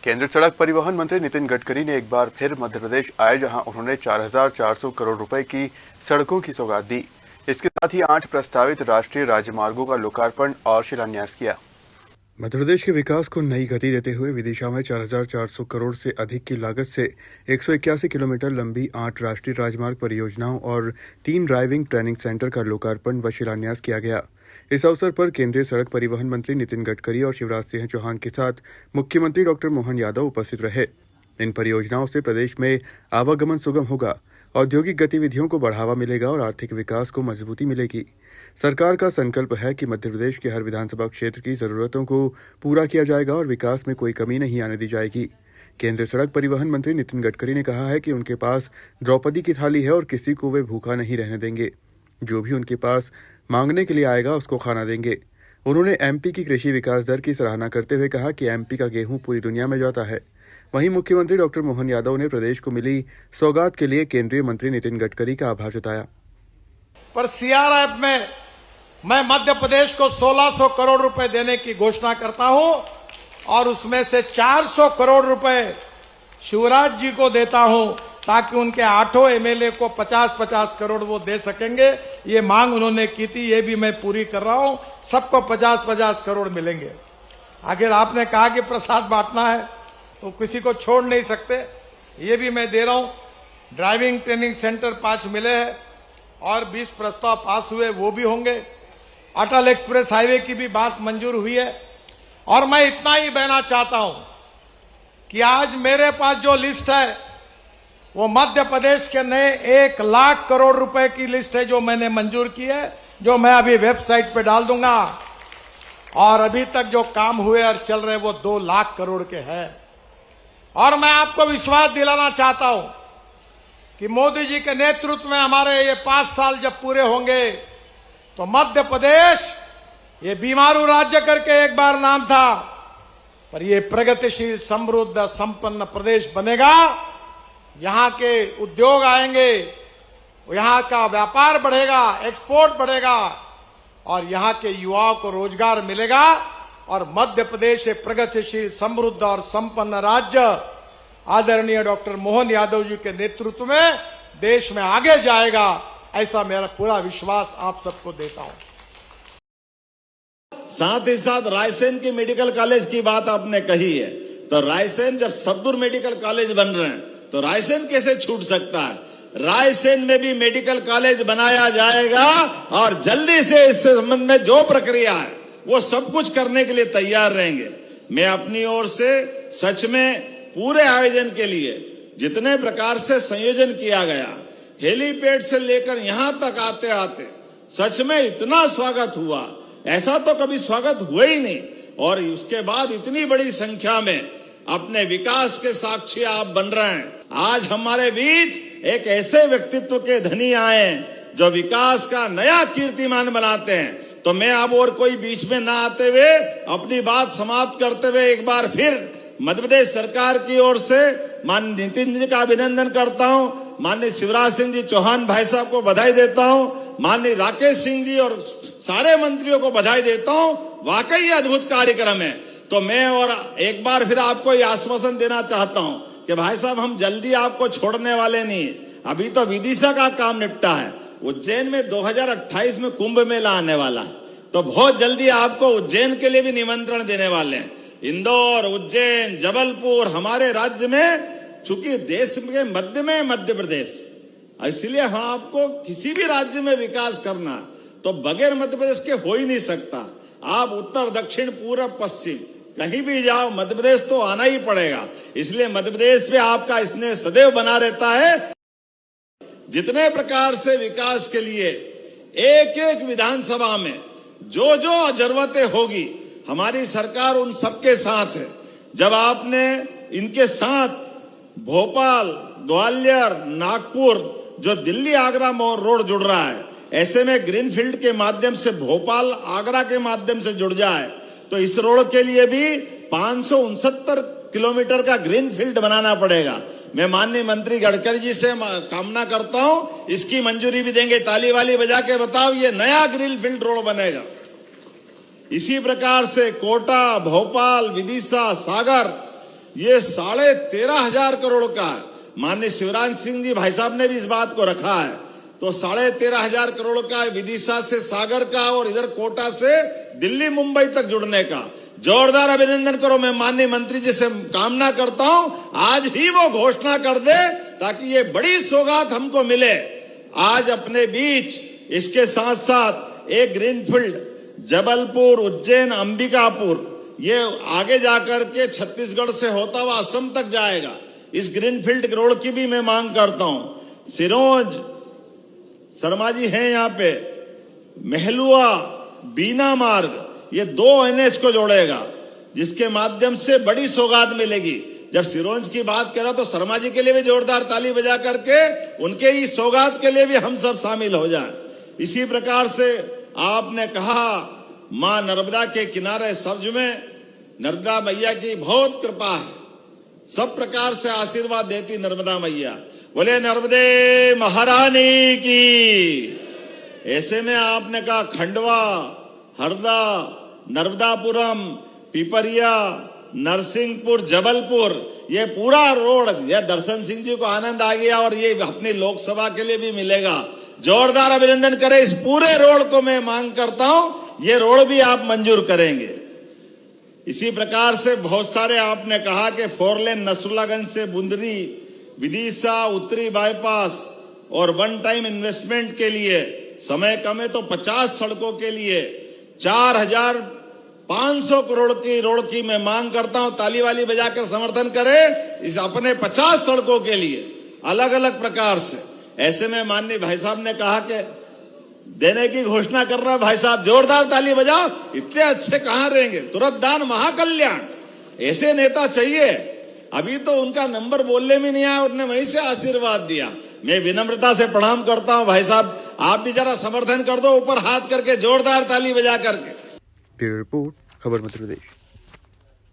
केंद्रीय सड़क परिवहन मंत्री नितिन गडकरी ने एक बार फिर मध्य प्रदेश आए, जहां उन्होंने 4,400 करोड़ रुपए की सड़कों की सौगात दी। इसके साथ ही 8 प्रस्तावित राष्ट्रीय राजमार्गों का लोकार्पण और शिलान्यास किया। मध्य प्रदेश के विकास को नई गति देते हुए विदिशा में 4,400 करोड़ से अधिक की लागत से 181 किलोमीटर लंबी 8 राष्ट्रीय राजमार्ग परियोजनाओं और 3 ड्राइविंग ट्रेनिंग सेंटर का लोकार्पण व शिलान्यास किया गया। इस अवसर पर केंद्रीय सड़क परिवहन मंत्री नितिन गडकरी और शिवराज सिंह चौहान के साथ मुख्यमंत्री डॉक्टर मोहन यादव उपस्थित रहे। इन परियोजनाओं से प्रदेश में आवागमन सुगम होगा, औद्योगिक गतिविधियों को बढ़ावा मिलेगा और आर्थिक विकास को मजबूती मिलेगी। सरकार का संकल्प है कि मध्य प्रदेश के हर विधानसभा क्षेत्र की जरूरतों को पूरा किया जाएगा और विकास में कोई कमी नहीं आने दी जाएगी। केंद्रीय सड़क परिवहन मंत्री नितिन गडकरी ने कहा है कि उनके पास द्रौपदी की थाली है और किसी को वे भूखा नहीं रहने देंगे। जो भी उनके पास मांगने के लिए आएगा उसको खाना देंगे। उन्होंने एमपी की कृषि विकास दर की सराहना करते हुए कहा कि एमपी का गेहूं पूरी दुनिया में जाता है। वहीं मुख्यमंत्री डॉक्टर मोहन यादव ने प्रदेश को मिली सौगात के लिए केंद्रीय मंत्री नितिन गडकरी का आभार जताया। पर सीआरएफ में मैं मध्य प्रदेश को 1,600 करोड़ रुपए देने की घोषणा करता हूं और उसमें से 400 करोड़ रुपए शिवराज जी को देता हूं ताकि उनके 8 एमएलए को 50-50 करोड़ वो दे सकेंगे। ये मांग उन्होंने की थी, ये भी मैं पूरी कर रहा हूं। सबको 50-50 करोड़ मिलेंगे। आखिर आपने कहा कि प्रसाद बांटना है तो किसी को छोड़ नहीं सकते, ये भी मैं दे रहा हूं। ड्राइविंग ट्रेनिंग सेंटर 5 मिले हैं और 20 प्रस्ताव पास हुए, वो भी होंगे। अटल एक्सप्रेस हाईवे की भी बात मंजूर हुई है। और मैं इतना ही कहना चाहता हूं कि आज मेरे पास जो लिस्ट है वो मध्य प्रदेश के नए 1 लाख करोड़ रुपए की लिस्ट है जो मैंने मंजूर की है, जो मैं अभी वेबसाइट पे डाल दूंगा। और अभी तक जो काम हुए और चल रहे वो 2 लाख करोड़ के हैं। और मैं आपको विश्वास दिलाना चाहता हूं कि मोदी जी के नेतृत्व में हमारे ये 5 साल जब पूरे होंगे तो मध्य प्रदेश ये बीमारू राज्य करके एक बार नाम था, पर ये प्रगतिशील, समृद्ध, संपन्न प्रदेश बनेगा। यहां के उद्योग आएंगे, यहां का व्यापार बढ़ेगा, एक्सपोर्ट बढ़ेगा और यहां के युवाओं को रोजगार मिलेगा और मध्य प्रदेश एक प्रगतिशील, समृद्ध और संपन्न राज्य आदरणीय डॉक्टर मोहन यादव जी के नेतृत्व में देश में आगे जाएगा। ऐसा मेरा पूरा विश्वास आप सबको देता हूं। साथ ही साथ रायसेन की मेडिकल कॉलेज की बात आपने कही है, तो रायसेन जब सद्दूर मेडिकल कॉलेज बन रहे हैं तो रायसेन कैसे छूट सकता है। रायसेन में भी मेडिकल कॉलेज बनाया जाएगा और जल्दी से इस संबंध में जो प्रक्रिया है वो सब कुछ करने के लिए तैयार रहेंगे। मैं अपनी ओर से सच में पूरे आयोजन के लिए जितने प्रकार से संयोजन किया गया, हेलीपैड से लेकर यहां तक आते आते सच में इतना स्वागत हुआ, ऐसा तो कभी स्वागत हुआ ही नहीं। और उसके बाद इतनी बड़ी संख्या में अपने विकास के साक्षी आप बन रहे हैं। आज हमारे बीच एक ऐसे व्यक्तित्व के धनी आए हैं जो विकास का नया कीर्तिमान बनाते हैं। तो मैं अब और कोई बीच में ना आते हुए अपनी बात समाप्त करते हुए एक बार फिर मध्य प्रदेश सरकार की ओर से माननीय नितिन जी का अभिनंदन करता हूं, माननीय शिवराज सिंह जी चौहान भाई साहब को बधाई देता हूं, माननीय राकेश सिंह जी और सारे मंत्रियों को बधाई देता हूं। वाकई अद्भुत कार्यक्रम है। तो मैं और एक बार फिर आपको ये आश्वासन देना चाहता हूं कि भाई साहब हम जल्दी आपको छोड़ने वाले नहीं। अभी तो विदिशा का काम निपटा है, उज्जैन में 2028 में कुंभ मेला आने वाला है, तो बहुत जल्दी आपको उज्जैन के लिए भी निमंत्रण देने वाले हैं। इंदौर, उज्जैन, जबलपुर हमारे राज्य में, चूंकि देश के मध्य में मध्य प्रदेश, इसलिए हम आपको किसी भी राज्य में विकास करना तो बगैर मध्य प्रदेश के हो ही नहीं सकता। आप उत्तर, दक्षिण, पूर्व, पश्चिम कहीं भी जाओ, मध्य प्रदेश तो आना ही पड़ेगा। इसलिए मध्य प्रदेश पे आपका स्नेह सदैव बना रहता है। जितने प्रकार से विकास के लिए एक एक विधानसभा में जो जो जरूरतें होगी, हमारी सरकार उन सबके साथ है। जब आपने इनके साथ भोपाल, ग्वालियर, नागपुर, जो दिल्ली आगरा रोड जुड़ रहा है, ऐसे में ग्रीनफील्ड के माध्यम से भोपाल आगरा के माध्यम से जुड़ जाए तो इस रोड के लिए भी 569 किलोमीटर का ग्रीनफील्ड बनाना पड़ेगा। मैं माननीय मंत्री गडकरी जी से कामना करता हूं इसकी मंजूरी भी देंगे। ताली वाली बजा के बताओ, ये नया ग्रीनफील्ड रोड बनेगा। इसी प्रकार से कोटा, भोपाल, विदिशा, सागर, ये 13,500 करोड़ का है। माननीय शिवराज सिंह जी भाई साहब ने भी इस बात को रखा है। तो 13,500 करोड़ का विदिशा से सागर का और इधर कोटा से दिल्ली मुंबई तक जुड़ने का जोरदार अभिनंदन करो। मैं माननीय मंत्री जी से कामना करता हूं आज ही वो घोषणा कर दे ताकि ये बड़ी सौगात हमको मिले आज अपने बीच। इसके साथ साथ एक ग्रीनफील्ड जबलपुर, उज्जैन, अंबिकापुर, ये आगे जाकर के छत्तीसगढ़ से होता हुआ असम तक जाएगा। इस ग्रीनफील्ड रोड की भी मैं मांग करता हूं। सिरोंज, शर्मा जी हैं यहाँ पे, महलुआ, बीना मार्ग, ये 2 NH को जोड़ेगा जिसके माध्यम से बड़ी सौगात मिलेगी। जब सिरोंज की बात करा तो शर्मा जी के लिए भी जोरदार ताली बजा करके उनके ही सौगात के लिए भी हम सब शामिल हो जाएं। इसी प्रकार से आपने कहा मां नर्मदा के किनारे सब्ज में नर्मदा मैया की बहुत कृपा है, सब प्रकार से आशीर्वाद देती नर्मदा मैया। बोले नर्मदे महारानी की। ऐसे में आपने कहा खंडवा, हरदा, नर्मदापुरम, पिपरिया, नरसिंहपुर, जबलपुर, ये पूरा रोड, ये दर्शन सिंह जी को आनंद आ गया और ये अपनी लोकसभा के लिए भी मिलेगा। जोरदार अभिनंदन करें इस पूरे रोड को। मैं मांग करता हूं ये रोड भी आप मंजूर करेंगे। इसी प्रकार से बहुत सारे आपने कहा कि 4 लेन नसरुल्लागंज से बुंदरी, विदिशा, उत्तरी बाईपास और 1 टाइम इन्वेस्टमेंट के लिए समय कम है तो 50 सड़कों के लिए 4,500 करोड़ की रोड की मैं मांग करता हूं। ताली वाली बजाकर समर्थन करें इस अपने 50 सड़कों के लिए अलग अलग प्रकार से। ऐसे में माननीय भाई साहब ने कहा कि देने की घोषणा कर रहा है भाई साहब, जोरदार ताली बजाओ। इतने अच्छे कहां रहेंगे? तुरंत दान महाकल्याण, ऐसे नेता चाहिए। अभी तो उनका नंबर बोलने में नहीं आया, उन्होंने वहीं से आशीर्वाद दिया। मैं विनम्रता से प्रणाम करता हूं भाई साहब, आप भी जरा समर्थन कर दो ऊपर हाथ करके, जोरदार ताली बजा करके। ब्यूरो रिपोर्ट, खबर मध्य प्रदेश।